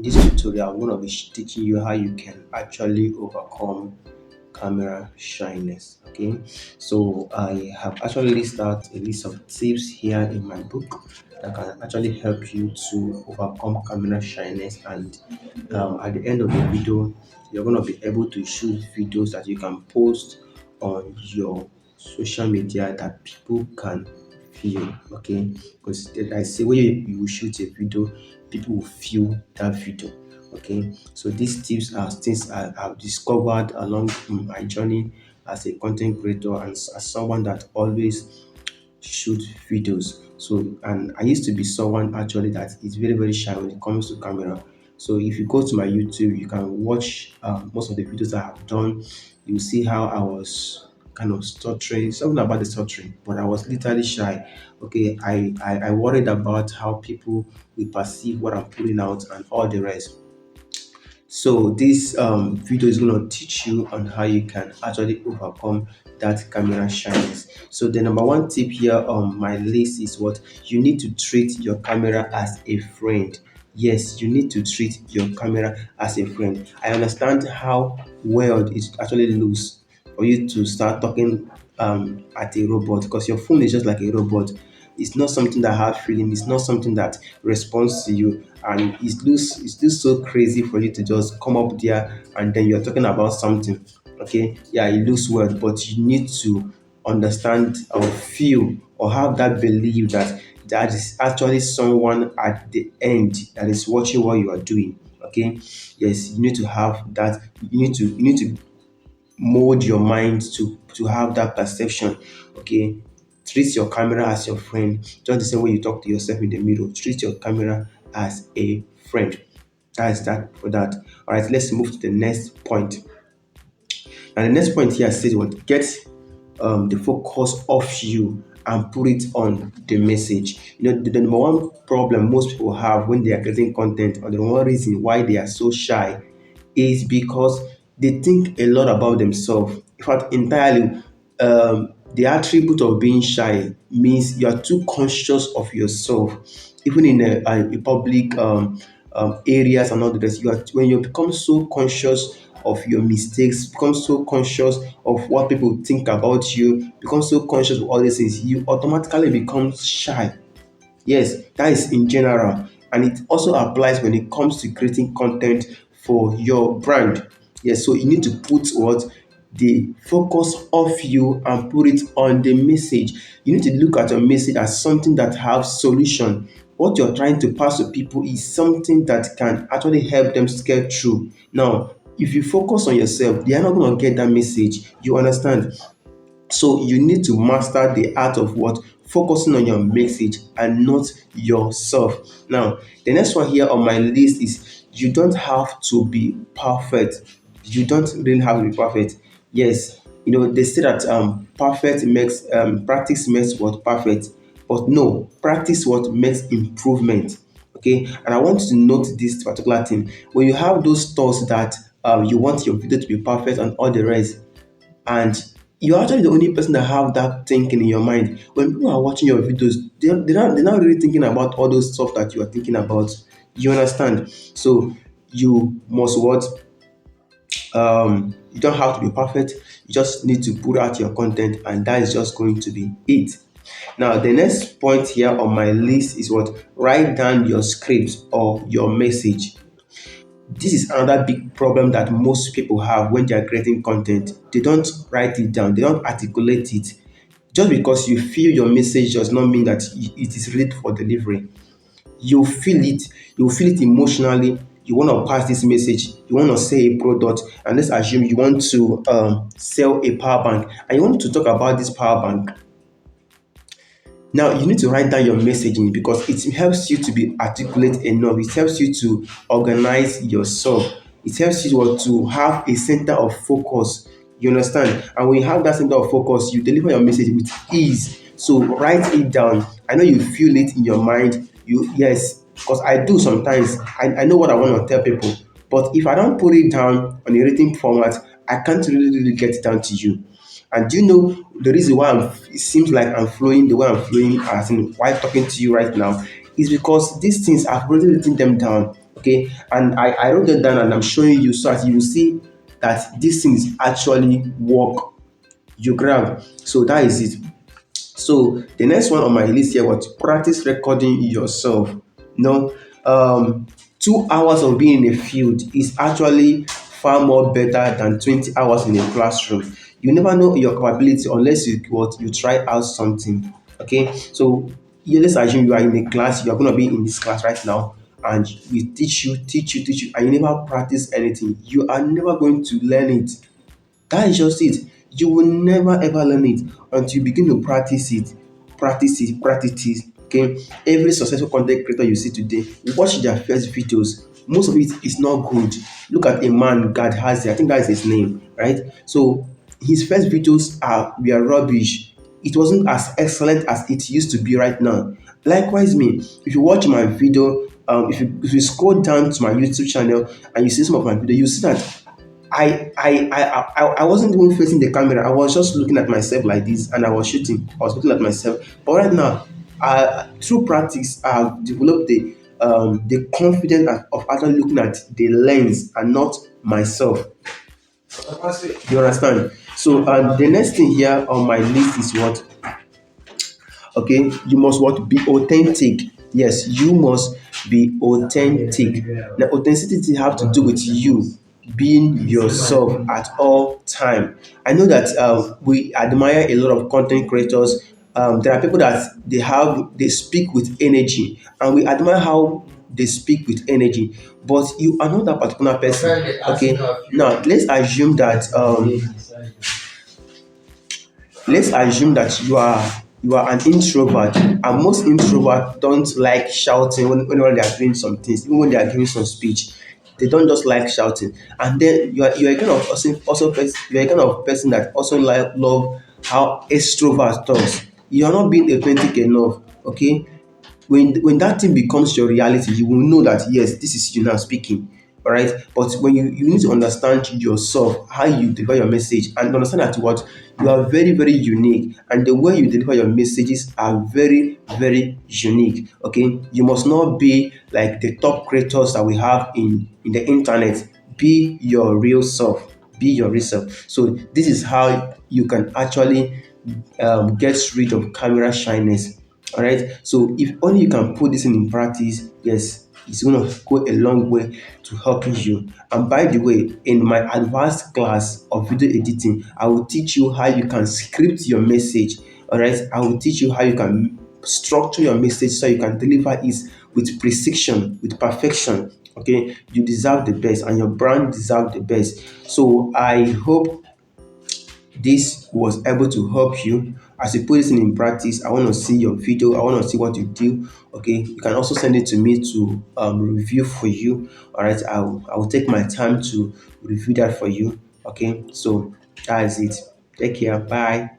this tutorial, I'm going to be teaching you how you can actually overcome camera shyness. Okay, so I have actually listed out a list of tips here in my book that can actually help you to overcome camera shyness. And at the end of the video, you're going to be able to shoot videos that you can post on your social media that people can feel. Okay, because I say when you will shoot a video, people will feel that video. Okay, so these tips are things I've discovered along my journey as a content creator and as someone that always shoot videos. So, and I used to be someone actually that is very, very shy when it comes to camera. So, if you go to my YouTube, you can watch most of the videos I have done. You see how I was kind of stuttering, something about the stuttering, but I was literally shy. Okay, I worried about how people will perceive what I'm putting out and all the rest. So this video is going to teach you on how you can actually overcome that camera shyness. So the number one tip here on my list is what you need to treat your camera as a friend. Yes, you need to treat your camera as a friend. I understand how well it actually looks for you to start talking at a robot, because your phone is just like a robot. It's not something that has feeling. It's not something that responds to you, and it's so crazy for you to just come up there and then you're talking about something. Okay, yeah, it looks weird, but you need to understand or feel or have that belief that that is actually someone at the end that is watching what you are doing. Okay, yes, you need to have that. You need to mold your mind to have that perception. Okay, treat your camera as your friend, just the same way you talk to yourself in the mirror. Treat your camera as a friend. That is that for that. All right, let's move to the next point. And the next point here says what, get the focus off you and put it on the message. You know, the number one problem most people have when they are creating content, or the one reason why they are so shy, is because they think a lot about themselves. In fact, entirely, the attribute of being shy means you are too conscious of yourself, even in a public areas and all the rest. When you become so conscious of your mistakes, become so conscious of what people think about you, become so conscious of all these things, you automatically become shy. Yes, that is in general. And it also applies when it comes to creating content for your brand. Yes, so you need to put what, the focus off you and put it on the message. You need to look at your message as something that has solution. What you're trying to pass to people is something that can actually help them get through. Now, if you focus on yourself, they are not going to get that message. You understand? So you need to master the art of what? Focusing on your message and not yourself. Now, the next one here on my list is you don't have to be perfect. You don't really have to be perfect. Yes, you know, they say that perfect makes practice makes what perfect, but no, practice what makes improvement. Okay, and I want you to note this particular thing. When you have those thoughts that you want your video to be perfect and all the rest, and you're actually the only person that have that thinking in your mind. When people are watching your videos, they're not really thinking about all those stuff that you are thinking about. You understand? So you must what, you don't have to be perfect. You just need to put out your content, and that is just going to be it. Now, the next point here on my list is what, write down your script or your message. This is another big problem that most people have when they are creating content. They don't write it down, they don't articulate it. Just because you feel your message does not mean that it is ready for delivery. You feel it, you feel it emotionally. You want to pass this message, you want to sell a product, and let's assume you want to sell a power bank, and you want to talk about this power bank. Now you need to write down your messaging because it helps you to be articulate enough. It helps you to organize yourself. It helps you to have a center of focus. You understand? And when you have that center of focus, you deliver your message with ease. So write it down. I know you feel it in your mind. You, yes, because I do sometimes. I know what I want to tell people. But if I don't put it down on a written format, I can't really get it down to you. And do you know the reason why it seems like I'm flowing the way I'm flowing, as in while talking to you right now, is because these things I've already written them down. Okay, and I wrote it down and I'm showing you so that you will see that this thing is actually work. You grab. So that is it. So the next one on my list here was practice recording yourself. You know, 2 hours of being in a field is actually far more better than 20 hours in a classroom. You never know your capability unless you try out something. Okay, so let's assume you are in a class, you are going to be in this class right now, and we teach you, and you never practice anything. You are never going to learn it. That is just it. You will never ever learn it until you begin to practice it, practice it. Okay, every successful content creator you see today, watch their first videos. Most of it is not good. Look at a man, God has it. I think that is his name, right? So his first videos were rubbish. It wasn't as excellent as it used to be right now. Likewise, me, if you watch my video, if you scroll down to my YouTube channel and you see some of my video, you see that I wasn't even facing the camera. I was just looking at myself like this, and I was shooting. I was looking at myself. But right now, through practice, I've developed the confidence of actually looking at the lens and not myself. You understand? So the next thing here on my list is what? Okay, you must what? Be authentic. Yes, you must be authentic. Now authenticity have to do with you being yourself at all time. I know that we admire a lot of content creators. There are people that they speak with energy, and we admire how they speak with energy, but you are not that particular person. Okay, now let's assume that you are an introvert, and most introverts don't like shouting whenever they are doing some things, even when they are giving some speech. They don't just like shouting. And then you are a kind of you are a kind of person that also like love how extrovert talks. You are not being authentic enough. Okay, when that thing becomes your reality, you will know that yes, this is you now speaking. All right, but when you need to understand yourself, how you deliver your message, and understand that what you are very very unique, and the way you deliver your messages are very very unique. Okay, you must not be like the top creators that we have in the internet. Be your real self. Be your real self. So this is how you can actually get rid of camera shyness. All right. So if only you can put this in practice, yes, it's going to go a long way to helping you. And by the way, in my advanced class of video editing, I will teach you how you can script your message. All right. I will teach you how you can structure your message so you can deliver it with precision, with perfection. Okay. You deserve the best, and your brand deserves the best. So I hope this was able to help you as you put this in practice. I want to see your video. I want to see what you do. Okay, you can also send it to me to review for you. All right, I will take my time to review that for you. Okay, so that is it. Take care. Bye.